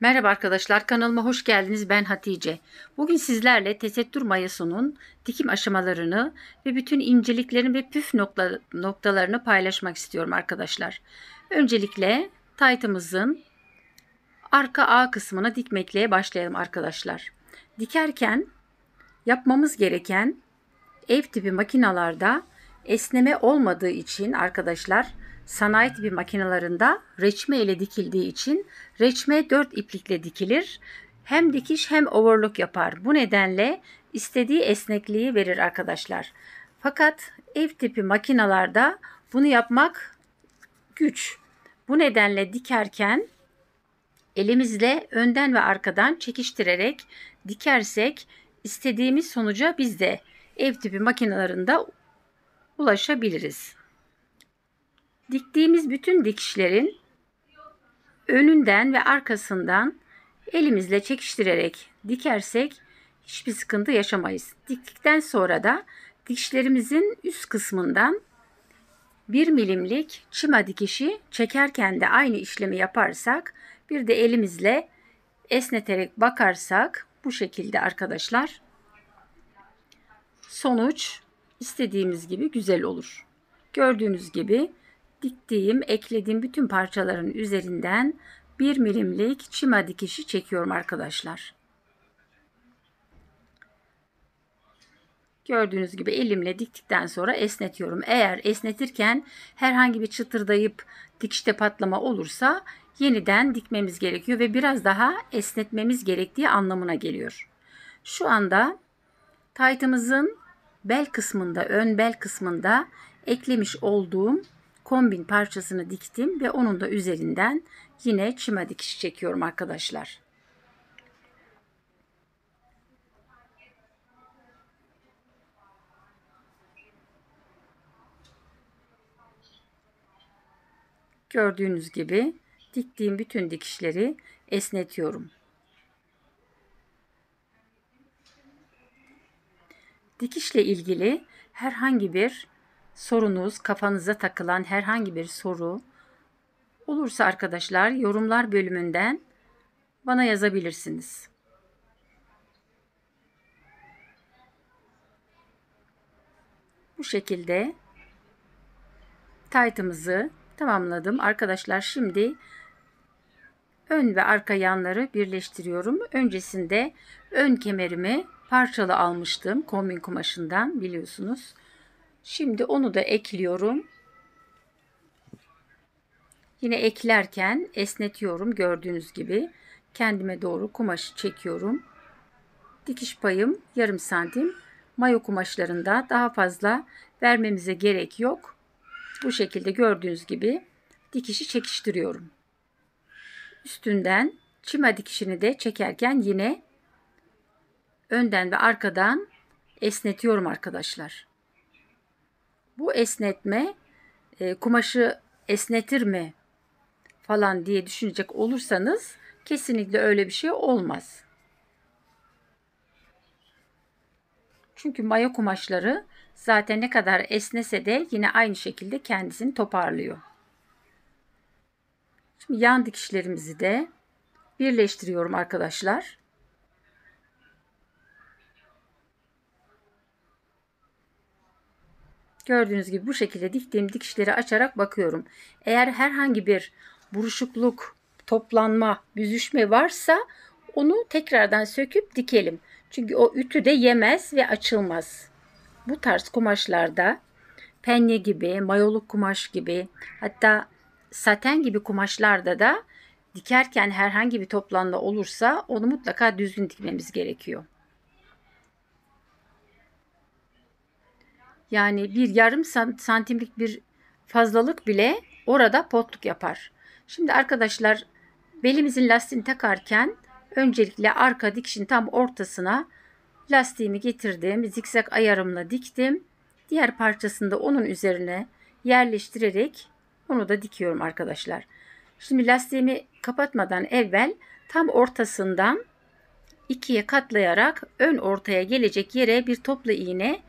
Merhaba arkadaşlar, kanalıma hoş geldiniz. Ben Hatice. Bugün sizlerle tesettür mayosunun dikim aşamalarını ve bütün inceliklerini ve püf noktalarını paylaşmak istiyorum arkadaşlar. Öncelikle taytımızın arka A kısmına dikmekle başlayalım arkadaşlar. Dikerken yapmamız gereken, ev tipi makinalarda esneme olmadığı için arkadaşlar, sanayi tipi makinalarında reçme ile dikildiği için reçme 4 iplikle dikilir. Hem dikiş hem overlock yapar. Bu nedenle istediği esnekliği verir arkadaşlar. Fakat ev tipi makinalarda bunu yapmak güç. Bu nedenle dikerken elimizle önden ve arkadan çekiştirerek dikersek istediğimiz sonuca biz de ev tipi makinelerinde ulaşabiliriz. Diktiğimiz bütün dikişlerin önünden ve arkasından elimizle çekiştirerek dikersek hiçbir sıkıntı yaşamayız. Diktikten sonra da dikişlerimizin üst kısmından 1 milimlik çima dikişi çekerken de aynı işlemi yaparsak, bir de elimizle esneterek bakarsak bu şekilde arkadaşlar sonuç istediğimiz gibi güzel olur. Gördüğünüz gibi eklediğim bütün parçaların üzerinden 1 milimlik çima dikişi çekiyorum arkadaşlar. Gördüğünüz gibi elimle diktikten sonra esnetiyorum. Eğer esnetirken herhangi bir çıtırdayıp dikişte patlama olursa yeniden dikmemiz gerekiyor ve biraz daha esnetmemiz gerektiği anlamına geliyor. Şu anda taytımızın bel kısmında, ön bel kısmında eklemiş olduğum kombin parçasını diktim ve onun da üzerinden yine çima dikişi çekiyorum arkadaşlar. Gördüğünüz gibi diktiğim bütün dikişleri esnetiyorum. Dikişle ilgili herhangi bir sorunuz, kafanıza takılan herhangi bir soru olursa arkadaşlar yorumlar bölümünden bana yazabilirsiniz. Bu şekilde taytımızı tamamladım. Arkadaşlar şimdi ön ve arka yanları birleştiriyorum. Öncesinde ön kemerimi parçalı almıştım kombin kumaşından, biliyorsunuz. Şimdi onu da ekliyorum. Yine eklerken esnetiyorum, gördüğünüz gibi. Kendime doğru kumaşı çekiyorum. Dikiş payım yarım santim. Mayo kumaşlarında daha fazla vermemize gerek yok. Bu şekilde gördüğünüz gibi dikişi çekiştiriyorum. Üstünden çima dikişini de çekerken yine önden ve arkadan esnetiyorum arkadaşlar. Bu esnetme kumaşı esnetir mi falan diye düşünecek olursanız kesinlikle öyle bir şey olmaz. Çünkü mayo kumaşları zaten ne kadar esnese de yine aynı şekilde kendisini toparlıyor. Şimdi yan dikişlerimizi de birleştiriyorum arkadaşlar. Gördüğünüz gibi bu şekilde diktiğim dikişleri açarak bakıyorum. Eğer herhangi bir buruşukluk, toplanma, büzüşme varsa onu tekrardan söküp dikelim. Çünkü o ütü de yemez ve açılmaz. Bu tarz kumaşlarda penye gibi, mayoluk kumaş gibi, hatta saten gibi kumaşlarda da dikerken herhangi bir toplanma olursa onu mutlaka düzgün dikmemiz gerekiyor. Yani bir yarım santimlik bir fazlalık bile orada potluk yapar. Şimdi arkadaşlar belimizin lastiğini takarken öncelikle arka dikişin tam ortasına lastiğimi getirdim. Zikzak ayarımla diktim. Diğer parçasını da onun üzerine yerleştirerek onu da dikiyorum arkadaşlar. Şimdi lastiğimi kapatmadan evvel tam ortasından ikiye katlayarak ön ortaya gelecek yere bir topla iğne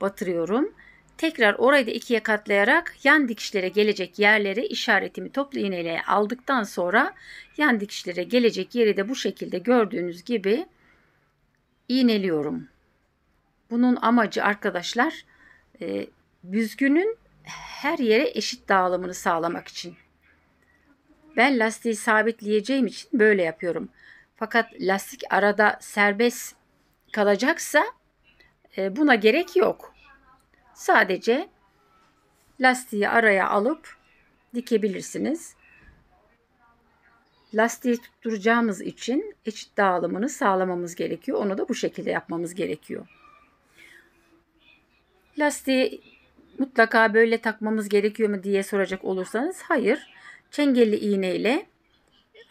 batırıyorum. Tekrar orayı da ikiye katlayarak yan dikişlere gelecek yerleri işaretimi toplu iğneyle aldıktan sonra yan dikişlere gelecek yeri de bu şekilde gördüğünüz gibi iğneliyorum. Bunun amacı arkadaşlar büzgünün her yere eşit dağılımını sağlamak için. Ben lastiği sabitleyeceğim için böyle yapıyorum. Fakat lastik arada serbest kalacaksa buna gerek yok. Sadece lastiği araya alıp dikebilirsiniz. Lastiği tutturacağımız için eşit dağılımını sağlamamız gerekiyor. Onu da bu şekilde yapmamız gerekiyor. Lastiği mutlaka böyle takmamız gerekiyor mu diye soracak olursanız hayır. Çengelli iğne ile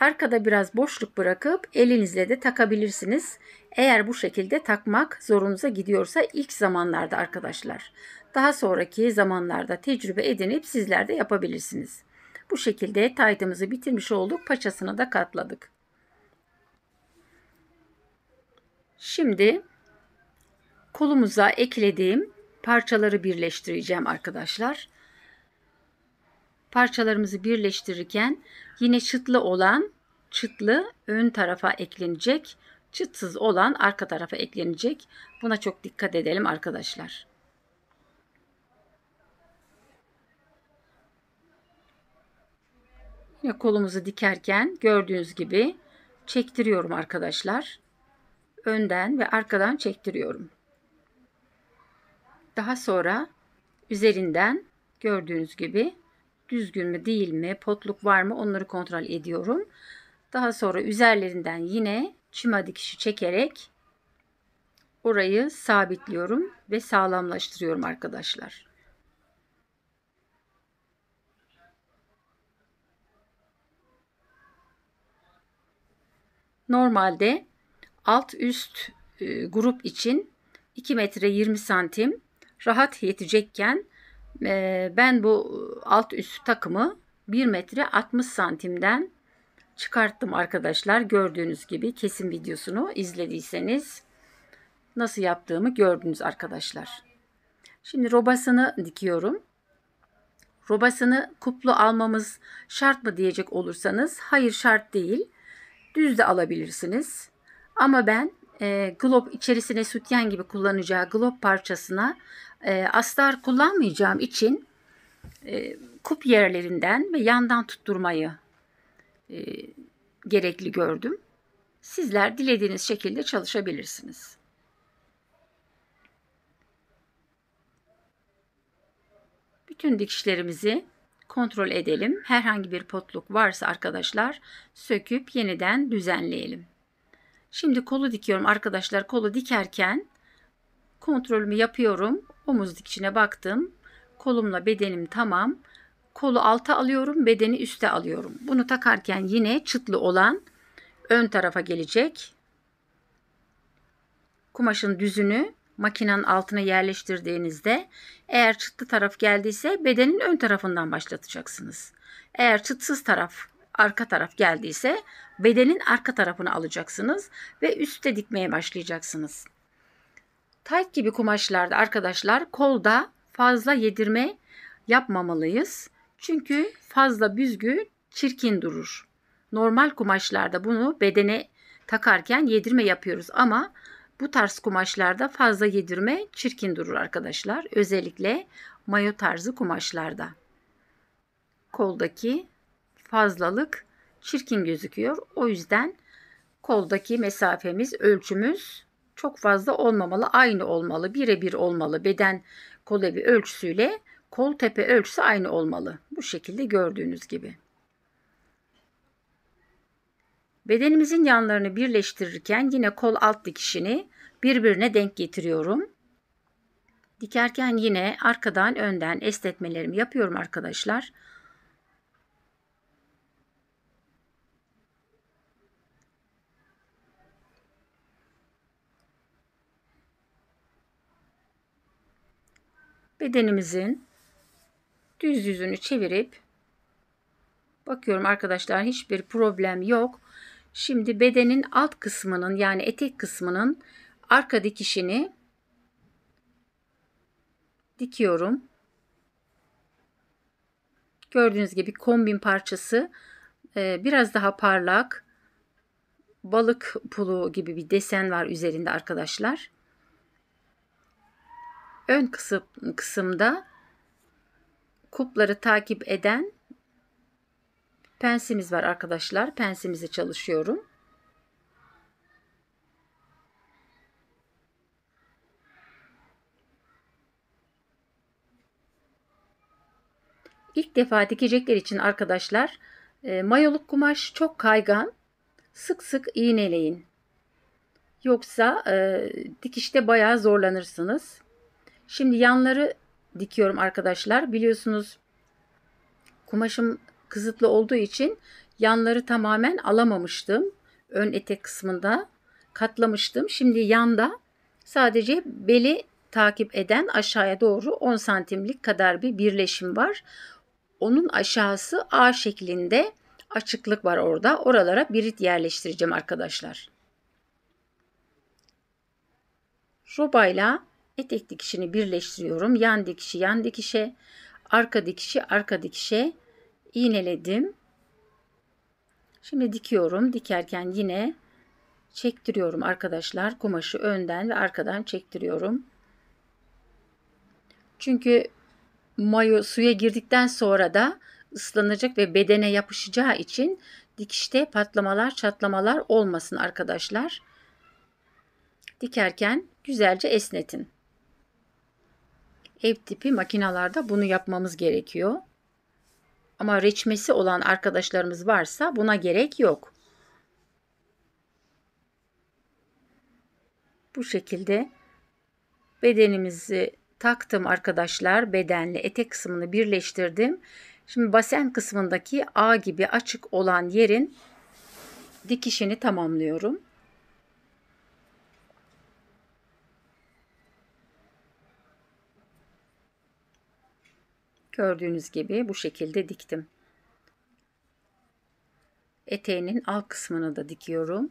arkada biraz boşluk bırakıp elinizle de takabilirsiniz. Eğer bu şekilde takmak zorunuza gidiyorsa ilk zamanlarda arkadaşlar. Daha sonraki zamanlarda tecrübe edinip sizler de yapabilirsiniz. Bu şekilde taytımızı bitirmiş olduk. Paçasını da katladık. Şimdi kolumuza eklediğim parçaları birleştireceğim arkadaşlar. Parçalarımızı birleştirirken yine çıtlı olan çıtlı ön tarafa eklenecek. Çıtsız olan arka tarafa eklenecek. Buna çok dikkat edelim arkadaşlar. Yine kolumuzu dikerken gördüğünüz gibi çektiriyorum arkadaşlar. Önden ve arkadan çektiriyorum. Daha sonra üzerinden gördüğünüz gibi düzgün mü değil mi, potluk var mı onları kontrol ediyorum. Daha sonra üzerlerinden yine çıma dikişi çekerek orayı sabitliyorum ve sağlamlaştırıyorum arkadaşlar. Normalde alt üst grup için 2 metre 20 santim rahat yetecekken ben bu alt üst takımı 1 metre 60 santimden çıkarttım arkadaşlar. Gördüğünüz gibi kesim videosunu izlediyseniz nasıl yaptığımı gördünüz arkadaşlar. Şimdi robasını dikiyorum. Robasını kuplu almamız şart mı diyecek olursanız hayır, şart değil. Düz de alabilirsiniz. Ama ben glob içerisine sütyen gibi kullanacağı glob parçasına astar kullanmayacağım için kup yerlerinden ve yandan tutturmayı gerekli gördüm. Sizler dilediğiniz şekilde çalışabilirsiniz. Bütün dikişlerimizi kontrol edelim. Herhangi bir potluk varsa arkadaşlar söküp yeniden düzenleyelim. Şimdi kolu dikiyorum arkadaşlar. Kolu dikerken kontrolümü yapıyorum. Omuz dikişine baktım. Kolumla bedenim tamam. Kolu alta alıyorum, bedeni üste alıyorum. Bunu takarken yine çıtlı olan ön tarafa gelecek. Kumaşın düzünü makinenin altına yerleştirdiğinizde eğer çıtlı taraf geldiyse bedenin ön tarafından başlatacaksınız. Eğer çıtsız taraf, arka taraf geldiyse bedenin arka tarafını alacaksınız ve üstte dikmeye başlayacaksınız. Tayt gibi kumaşlarda arkadaşlar kolda fazla yedirme yapmamalıyız. Çünkü fazla büzgü çirkin durur. Normal kumaşlarda bunu bedene takarken yedirme yapıyoruz ama bu tarz kumaşlarda fazla yedirme çirkin durur arkadaşlar. Özellikle mayo tarzı kumaşlarda. Koldaki fazlalık çirkin gözüküyor. O yüzden koldaki mesafemiz, ölçümüz çok fazla olmamalı. Aynı olmalı. Birebir olmalı. Beden kol evi ölçüsüyle kol tepe ölçüsü aynı olmalı. Bu şekilde gördüğünüz gibi. Bedenimizin yanlarını birleştirirken yine kol alt dikişini birbirine denk getiriyorum. Dikerken yine arkadan önden esnetmelerimi yapıyorum arkadaşlar. Bedenimizin düz yüzünü çevirip bakıyorum arkadaşlar, hiçbir problem yok. Şimdi bedenin alt kısmının yani etek kısmının arka dikişini dikiyorum. Gördüğünüz gibi kombin parçası biraz daha parlak, balık pulu gibi bir desen var üzerinde arkadaşlar. Ön kısımda kupları takip eden pensimiz var arkadaşlar. Pensimizi çalışıyorum. İlk defa dikecekler için arkadaşlar mayoluk kumaş çok kaygan. Sık sık iğneleyin. Yoksa dikişte bayağı zorlanırsınız. Şimdi yanları dikiyorum arkadaşlar. Biliyorsunuz kumaşım kısıtlı olduğu için yanları tamamen alamamıştım. Ön etek kısmında katlamıştım. Şimdi yanda sadece beli takip eden aşağıya doğru 10 santimlik kadar bir birleşim var. Onun aşağısı A şeklinde açıklık var orada. Oralara birit yerleştireceğim arkadaşlar. Robayla etek dikişini birleştiriyorum. Yan dikişi yan dikişe, arka dikişi arka dikişe iğneledim. Şimdi dikiyorum. Dikerken yine çektiriyorum arkadaşlar. Kumaşı önden ve arkadan çektiriyorum. Çünkü mayo suya girdikten sonra da ıslanacak ve bedene yapışacağı için dikişte patlamalar, çatlamalar olmasın arkadaşlar. Dikerken güzelce esnetin. Ev tipi makinalarda bunu yapmamız gerekiyor. Ama reçmesi olan arkadaşlarımız varsa buna gerek yok. Bu şekilde bedenimizi taktım arkadaşlar. Bedenle etek kısmını birleştirdim. Şimdi basen kısmındaki A gibi açık olan yerin dikişini tamamlıyorum. Gördüğünüz gibi bu şekilde diktim. Eteğinin alt kısmını da dikiyorum.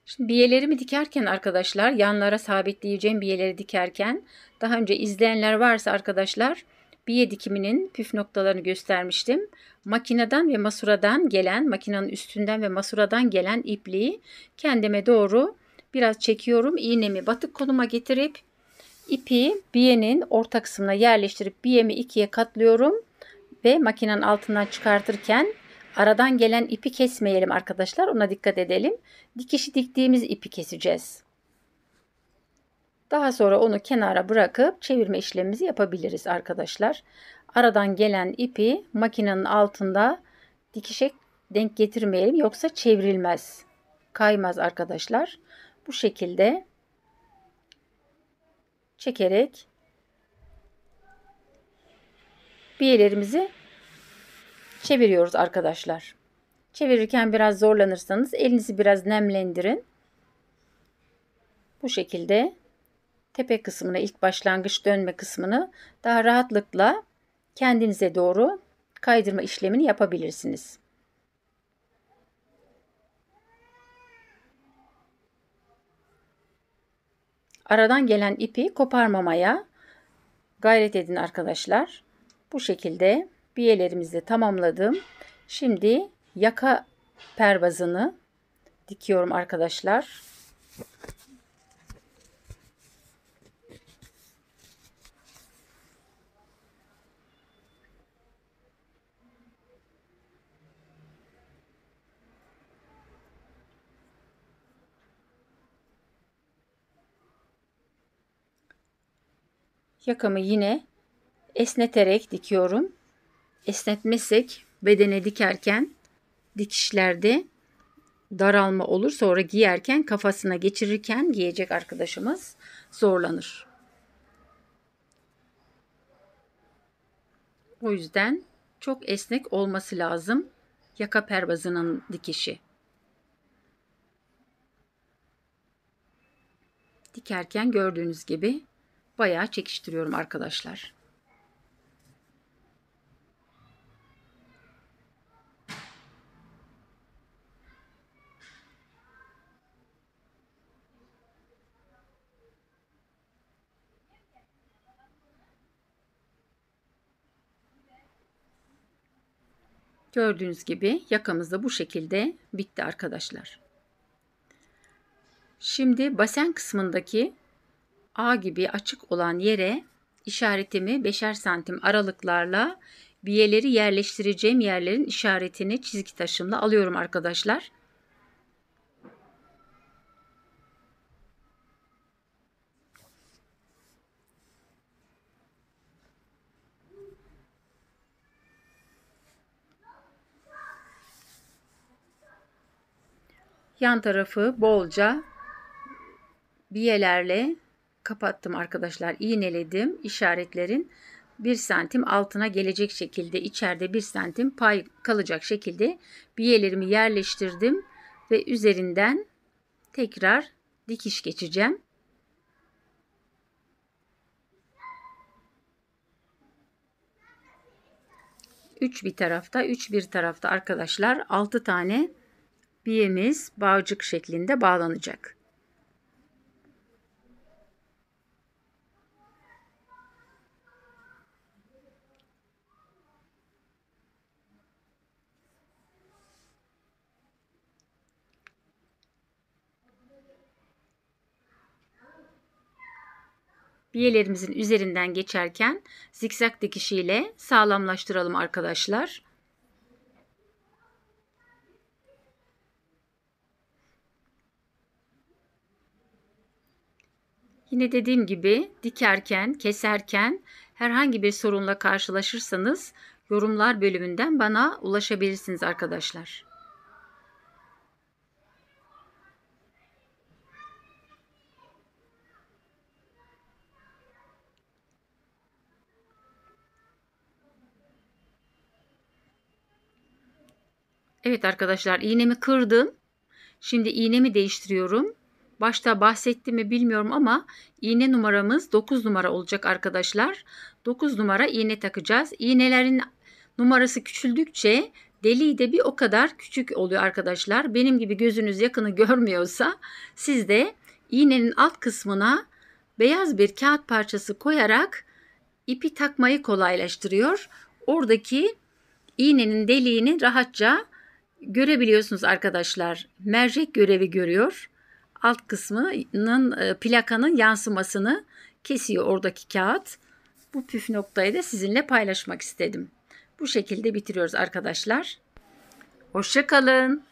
Şimdi biyelerimi dikerken arkadaşlar, yanlara sabitleyeceğim biyeleri dikerken daha önce izleyenler varsa arkadaşlar, biye dikiminin püf noktalarını göstermiştim. Makineden ve masuradan gelen, makinenin üstünden ve masuradan gelen ipliği kendime doğru biraz çekiyorum. İğnemi batık konuma getirip ipi biyenin orta kısmına yerleştirip biyemi ikiye katlıyorum ve makinenin altından çıkartırken aradan gelen ipi kesmeyelim arkadaşlar. Ona dikkat edelim. Dikişi diktiğimiz ipi keseceğiz. Daha sonra onu kenara bırakıp çevirme işlemimizi yapabiliriz arkadaşlar. Aradan gelen ipi makinenin altında dikişe denk getirmeyelim. Yoksa çevrilmez. Kaymaz arkadaşlar. Bu şekilde çekerek biyelerimizi çeviriyoruz arkadaşlar. Çevirirken biraz zorlanırsanız elinizi biraz nemlendirin. Bu şekilde tepe kısmını, ilk başlangıç dönme kısmını daha rahatlıkla kendinize doğru kaydırma işlemini yapabilirsiniz. Aradan gelen ipi koparmamaya gayret edin arkadaşlar. Bu şekilde biyelerimizi tamamladım. Şimdi yaka pervazını dikiyorum arkadaşlar. Yakamı yine esneterek dikiyorum. Esnetmezsek bedene dikerken dikişlerde daralma olur. Sonra giyerken kafasına geçirirken giyecek arkadaşımız zorlanır. O yüzden çok esnek olması lazım yaka pervazının dikişi. Dikerken gördüğünüz gibi bayağı çekiştiriyorum arkadaşlar. Gördüğünüz gibi yakamız da bu şekilde bitti arkadaşlar. Şimdi basen kısmındaki A gibi açık olan yere işaretimi 5'er santim aralıklarla biyeleri yerleştireceğim yerlerin işaretini çizgi taşımla alıyorum arkadaşlar. Yan tarafı bolca biyelerle kapattım arkadaşlar. İğneledim. İşaretlerin 1 santim altına gelecek şekilde, içeride 1 santim pay kalacak şekilde biyelerimi yerleştirdim ve üzerinden tekrar dikiş geçeceğim. 3 bir tarafta, 3 bir tarafta arkadaşlar 6 tane biyemiz bağcık şeklinde bağlanacak. Biyelerimizin üzerinden geçerken zikzak dikişiyle sağlamlaştıralım arkadaşlar. Yine dediğim gibi dikerken, keserken herhangi bir sorunla karşılaşırsanız yorumlar bölümünden bana ulaşabilirsiniz arkadaşlar. Evet arkadaşlar, iğnemi kırdım. Şimdi iğnemi değiştiriyorum. Başta bahsettim mi bilmiyorum ama iğne numaramız 9 numara olacak arkadaşlar. 9 numara iğne takacağız. İğnelerin numarası küçüldükçe deliği de bir o kadar küçük oluyor arkadaşlar. Benim gibi gözünüz yakını görmüyorsa siz de iğnenin alt kısmına beyaz bir kağıt parçası koyarak ipi takmayı kolaylaştırıyor. Oradaki iğnenin deliğini rahatça görebiliyorsunuz arkadaşlar. Mercek görevi görüyor. Alt kısmının plakanın yansımasını kesiyor oradaki kağıt. Bu püf noktayı da sizinle paylaşmak istedim. Bu şekilde bitiriyoruz arkadaşlar. Hoşça kalın.